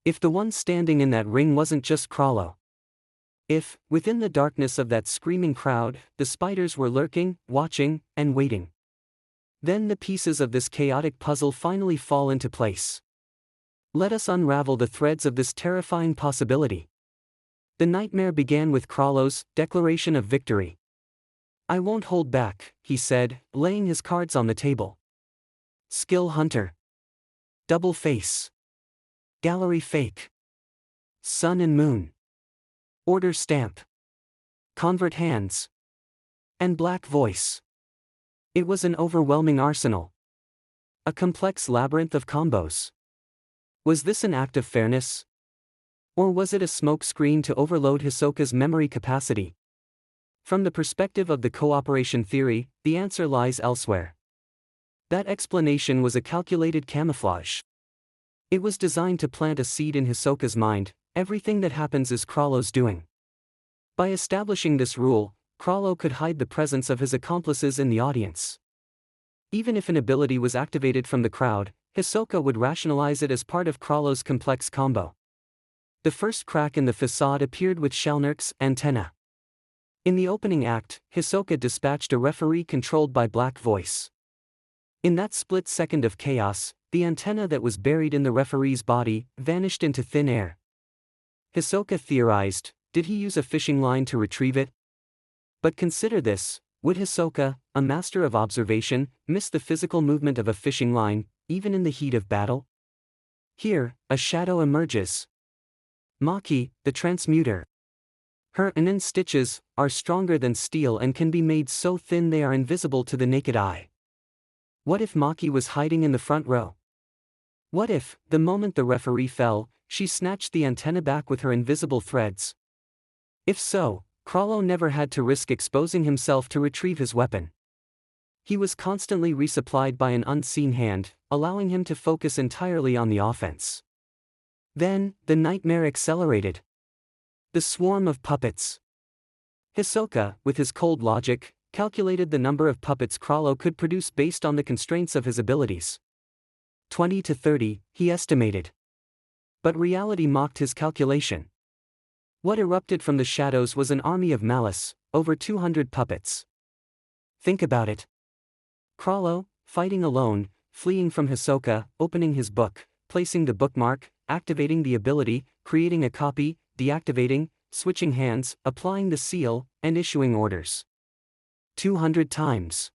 If the one standing in that ring wasn't just Chrollo. If, within the darkness of that screaming crowd, the spiders were lurking, watching, and waiting. Then the pieces of this chaotic puzzle finally fall into place. Let us unravel the threads of this terrifying possibility. The nightmare began with Chrollo's declaration of victory. "I won't hold back," he said, laying his cards on the table. Skill hunter. Double face. Gallery fake. Sun and moon. Order stamp. Convert hands. And black voice. It was an overwhelming arsenal. A complex labyrinth of combos. Was this an act of fairness? Or was it a smokescreen to overload Hisoka's memory capacity? From the perspective of the cooperation theory, the answer lies elsewhere. That explanation was a calculated camouflage. It was designed to plant a seed in Hisoka's mind: everything that happens is Chrollo's doing. By establishing this rule, Chrollo could hide the presence of his accomplices in the audience. Even if an ability was activated from the crowd, Hisoka would rationalize it as part of Chrollo's complex combo. The first crack in the facade appeared with Shalnirk's antenna. In the opening act, Hisoka dispatched a referee controlled by Black Voice. In that split second of chaos, the antenna that was buried in the referee's body vanished into thin air. Hisoka theorized, did he use a fishing line to retrieve it? But consider this: would Hisoka, a master of observation, miss the physical movement of a fishing line, even in the heat of battle? Here, a shadow emerges. Maki, the transmuter. Her Nen stitches are stronger than steel and can be made so thin they are invisible to the naked eye. What if Maki was hiding in the front row? What if, the moment the referee fell, she snatched the antenna back with her invisible threads? If so, Chrollo never had to risk exposing himself to retrieve his weapon. He was constantly resupplied by an unseen hand, allowing him to focus entirely on the offense. Then, the nightmare accelerated. The swarm of puppets. Hisoka, with his cold logic, calculated the number of puppets Chrollo could produce based on the constraints of his abilities. 20 to 30, he estimated. But reality mocked his calculation. What erupted from the shadows was an army of malice, over 200 puppets. Think about it. Chrollo, fighting alone, fleeing from Hisoka, opening his book, placing the bookmark, activating the ability, creating a copy, deactivating, switching hands, applying the seal, and issuing orders. 200 times.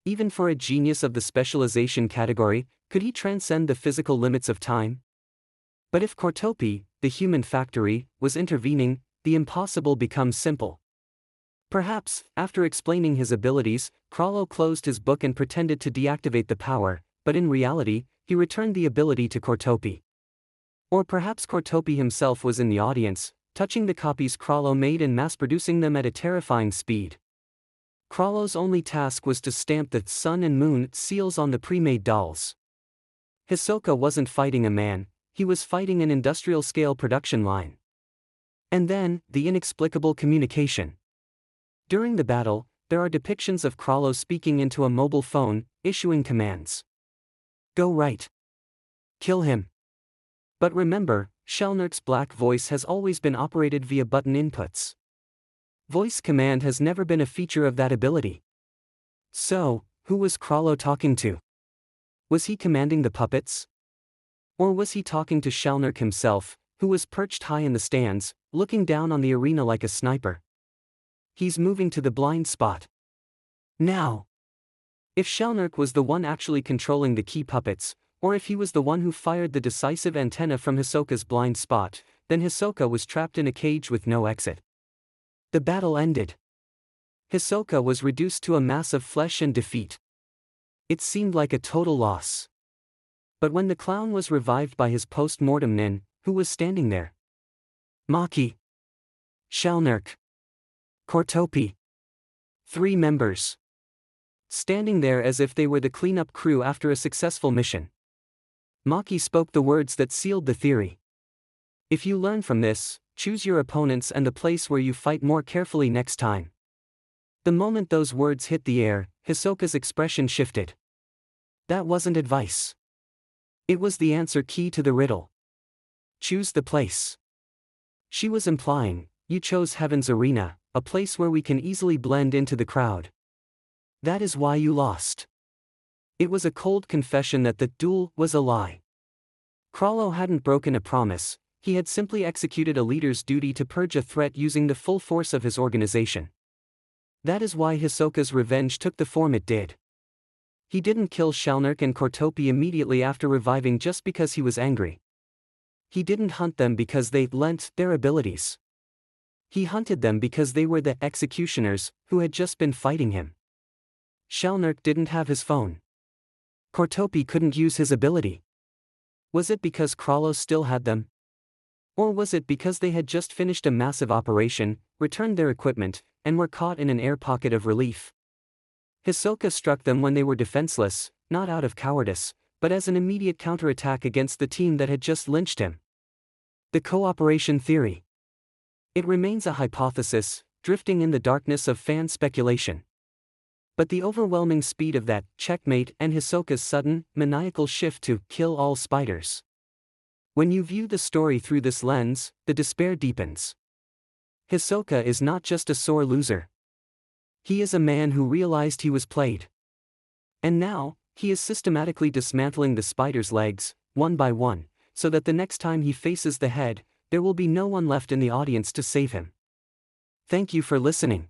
Even for a genius of the specialization category, could he transcend the physical limits of time? But if Cortopi, the human factory, was intervening, the impossible becomes simple. Perhaps, after explaining his abilities, Chrollo closed his book and pretended to deactivate the power, but in reality, he returned the ability to Cortopi. Or perhaps Cortopi himself was in the audience, touching the copies Chrollo made and mass-producing them at a terrifying speed. Chrollo's only task was to stamp the sun and moon seals on the pre-made dolls. Hisoka wasn't fighting a man, he was fighting an industrial-scale production line. And then, the inexplicable communication. During the battle, there are depictions of Chrollo speaking into a mobile phone, issuing commands. Go right. Kill him. But remember, Shalnirk's Black Voice has always been operated via button inputs. Voice command has never been a feature of that ability. So, who was Chrollo talking to? Was he commanding the puppets? Or was he talking to Shalnirk himself, who was perched high in the stands, looking down on the arena like a sniper? He's moving to the blind spot. Now! If Shalnirk was the one actually controlling the key puppets, or if he was the one who fired the decisive antenna from Hisoka's blind spot, then Hisoka was trapped in a cage with no exit. The battle ended. Hisoka was reduced to a mass of flesh and defeat. It seemed like a total loss. But when the clown was revived by his post-mortem Nin, who was standing there? Maki. Shalnirk. Cortopi. 3 members. Standing there as if they were the cleanup crew after a successful mission. Maki spoke the words that sealed the theory. If you learn from this, choose your opponents and the place where you fight more carefully next time. The moment those words hit the air, Hisoka's expression shifted. That wasn't advice. It was the answer key to the riddle. choose the place. She was implying, you chose Heaven's Arena, a place where we can easily blend into the crowd. That is why you lost. It was a cold confession that the duel was a lie. Chrollo hadn't broken a promise, he had simply executed a leader's duty to purge a threat using the full force of his organization. That is why Hisoka's revenge took the form it did. He didn't kill Shalnark and Kortopi immediately after reviving just because he was angry. He didn't hunt them because they lent their abilities. He hunted them because they were the executioners who had just been fighting him. Shalnark didn't have his phone. Kortopi couldn't use his ability. Was it because Chrollo still had them? Or was it because they had just finished a massive operation, returned their equipment, and were caught in an air pocket of relief? Hisoka struck them when they were defenseless, not out of cowardice, but as an immediate counterattack against the team that had just lynched him. The cooperation theory. It remains a hypothesis, drifting in the darkness of fan speculation. But the overwhelming speed of that checkmate and Hisoka's sudden, maniacal shift to kill all spiders. When you view the story through this lens, the despair deepens. Hisoka is not just a sore loser. He is a man who realized he was played. And now, he is systematically dismantling the spider's legs, one by one, so that the next time he faces the head, there will be no one left in the audience to save him. Thank you for listening.